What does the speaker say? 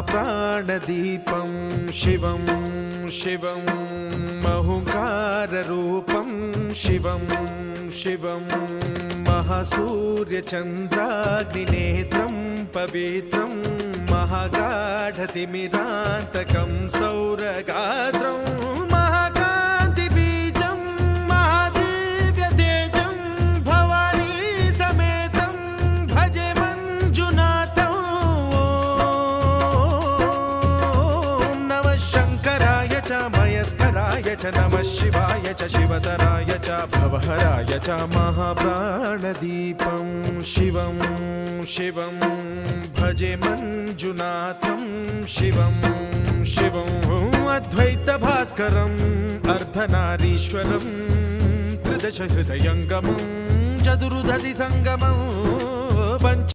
महाप्राणदीपं शिवं शिवं महुङ्काररूपं शिवं शिवं महासूर्यचन्द्राग्निनेत्रं पवित्रं महागाढतिमिरान्तकं सौरगात्रं महाकान्तिबीजं महादिव्यतेजं भवानी समेतं भजे मञ्जुनाथं। ॐ नमः शङ्कराय च मयस्कराय च नमः शिवाय च शिवतराय च भवहराय च महाप्राणदीपं शिवं शिवं भजे मञ्जुनाथं शिवं शिवं अद्वैतभास्करम् अर्धनारीश्वरं त्रिदश हृदयङ्गमं चतुर्दधि सङ्गमं